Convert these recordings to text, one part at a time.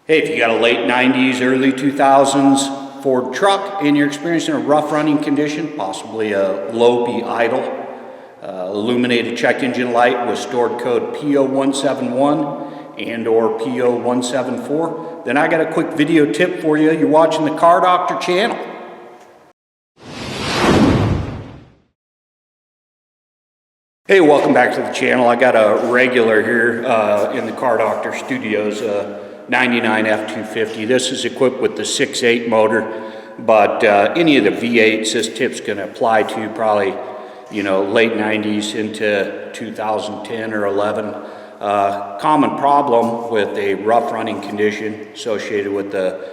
Hey, if you got a late 90s, early 2000s Ford truck and you're experiencing a rough running condition, possibly a low P idle, illuminated check engine light with stored code P0171 and or P0174, then I got a quick video tip for you. You're watching the Car Doctor channel. Hey, welcome back to the channel. I got a regular here in the Car Doctor Studios, 99 F250. This is equipped with the 6.8 motor, but any of the V8s this tip's going to apply to, probably, you know, late 90s into 2010 or 11. Common problem with a rough running condition associated with the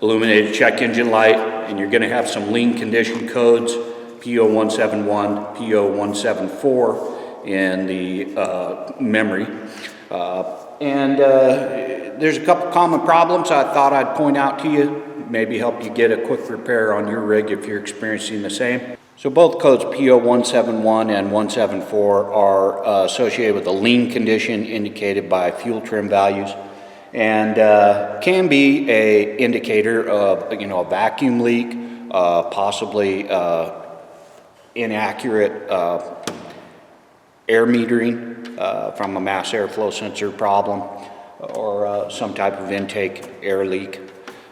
illuminated check engine light, and you're going to have some lean condition codes, P0171, P0174 in the memory. There's a couple common problems I thought I'd point out to you, maybe help you get a quick repair on your rig if you're experiencing the same. So both codes P0171 and 174 are associated with a lean condition indicated by fuel trim values, and can be a indicator of, you know, a vacuum leak, possibly inaccurate air metering from a mass airflow sensor problem, or some type of intake air leak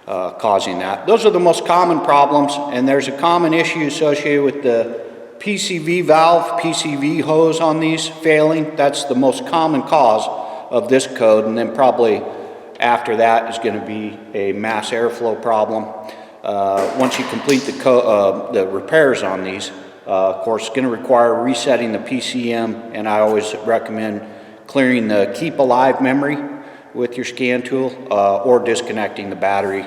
causing that. Those are the most common problems, and there's a common issue associated with the PCV valve, PCV hose on these failing. That's the most common cause of this code, and then probably after that is going to be a mass airflow problem. Once you complete the repairs on these, of course, it's going to require resetting the PCM, and I always recommend clearing the keep alive memory with your scan tool, or disconnecting the battery,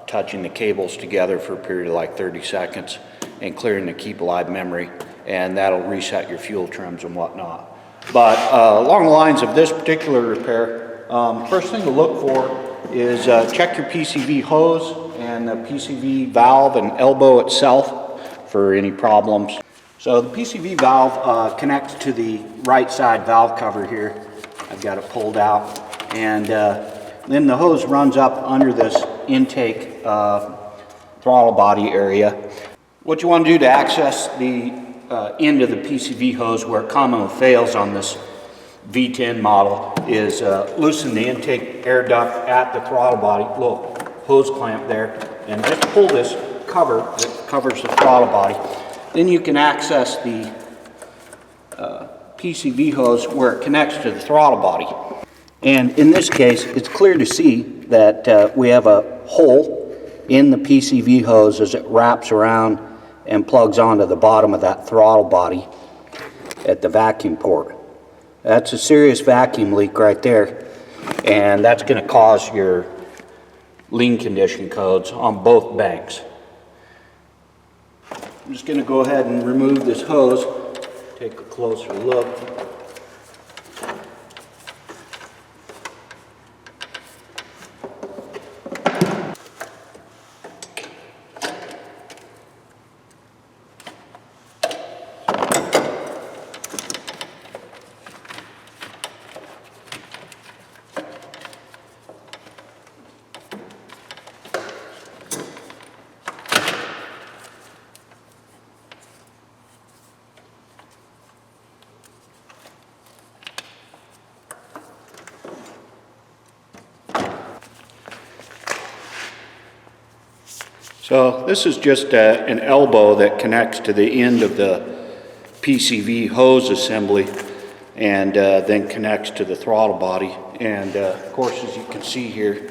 touching the cables together for a period of like 30 seconds and clearing the keep alive memory, and that'll reset your fuel trims and whatnot. But along the lines of this particular repair, first thing to look for is check your PCV hose and the PCV valve and elbow itself for any problems. So the PCV valve connects to the right side valve cover here. I've got it pulled out, and then the hose runs up under this intake throttle body area. What you want to do to access the end of the PCV hose, where it commonly fails on this V10 model, is loosen the intake air duct at the throttle body, little hose clamp there, and just pull this cover that covers the throttle body. Then you can access the PCV hose where it connects to the throttle body. And in this case, it's clear to see that we have a hole in the PCV hose as it wraps around and plugs onto the bottom of that throttle body at the vacuum port. That's a serious vacuum leak right there, and that's going to cause your lean condition codes on both banks. I'm just going to go ahead and remove this hose, take a closer look. So this is just an elbow that connects to the end of the PCV hose assembly, and then connects to the throttle body. And of course, as you can see here,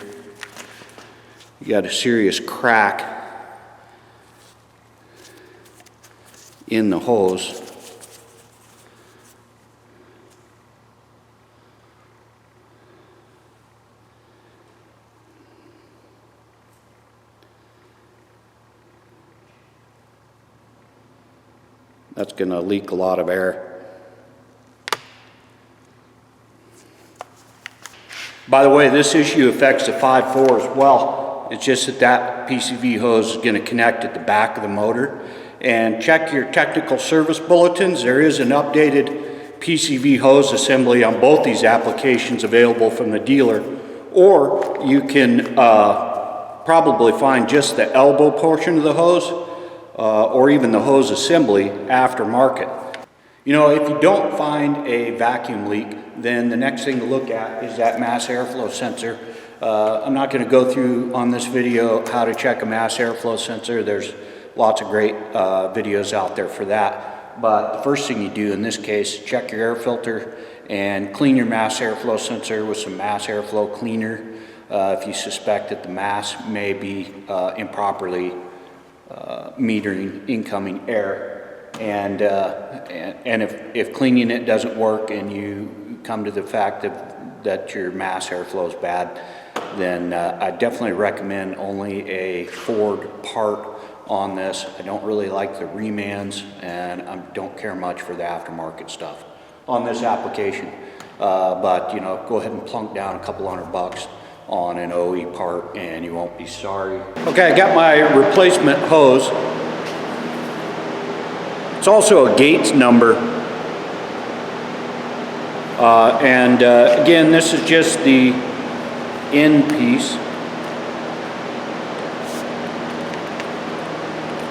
you got a serious crack in the hose. That's going to leak a lot of air. By the way, this issue affects the 5.4 as well. It's just that PCV hose is going to connect at the back of the motor. And check your technical service bulletins. There is an updated PCV hose assembly on both these applications available from the dealer, or you can probably find just the elbow portion of the hose, or even the hose assembly aftermarket. You know, if you don't find a vacuum leak, then the next thing to look at is that mass airflow sensor. I'm not going to go through on this video how to check a mass airflow sensor. There's lots of great videos out there for that. But the first thing you do in this case, check your air filter and clean your mass airflow sensor with some mass airflow cleaner if you suspect that the mass may be improperly metering incoming air. And if cleaning it doesn't work and you come to the fact that your mass airflow is bad, then I definitely recommend only a Ford part on this. I don't really like the remans, and I don't care much for the aftermarket stuff on this application. But you know, go ahead and plunk down a couple $100 on an OE part and you won't be sorry. Okay, I got my replacement hose. It's also a Gates number. Again, this is just the end piece,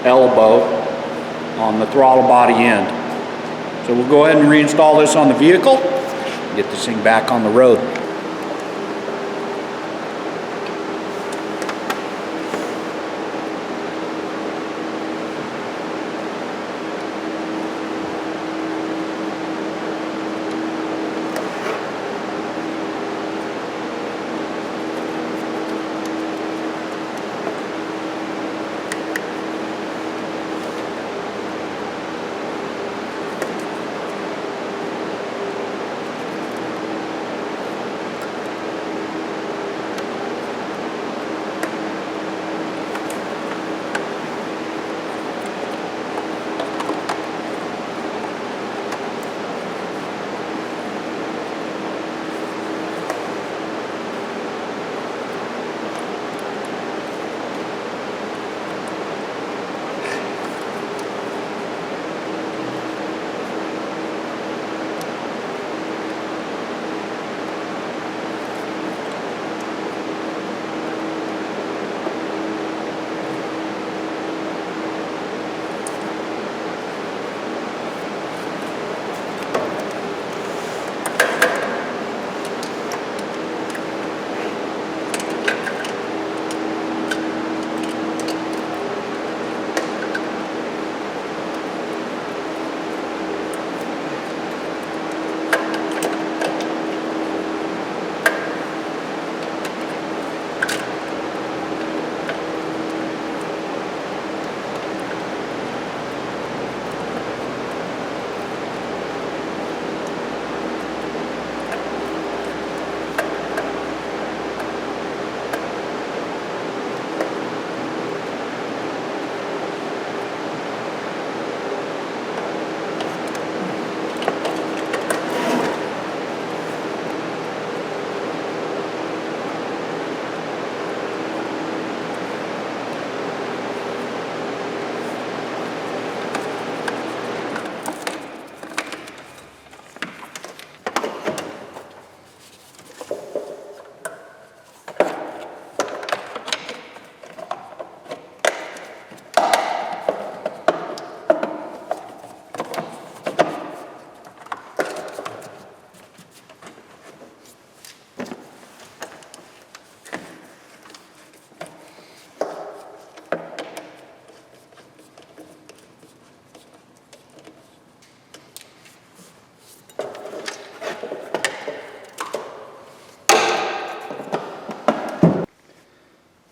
elbow on the throttle body end. So we'll go ahead and reinstall this on the vehicle and get this thing back on the road.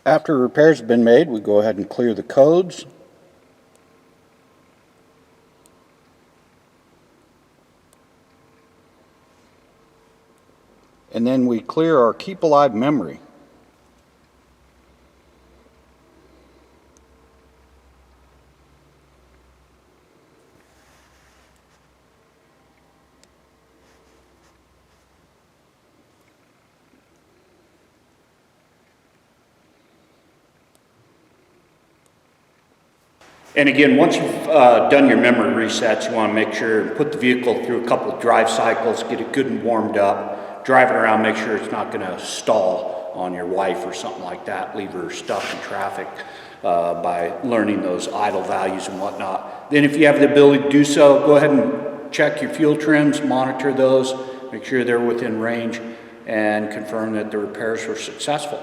After repairs have been made, we go ahead and clear the codes. And then we clear our Keep Alive memory. And again, once you've done your memory resets, you want to make sure and put the vehicle through a couple of drive cycles, get it good and warmed up, drive it around, make sure it's not going to stall on your wife or something like that, leave her stuck in traffic by learning those idle values and whatnot. Then if you have the ability to do so, go ahead and check your fuel trims, monitor those, make sure they're within range, and confirm that the repairs were successful.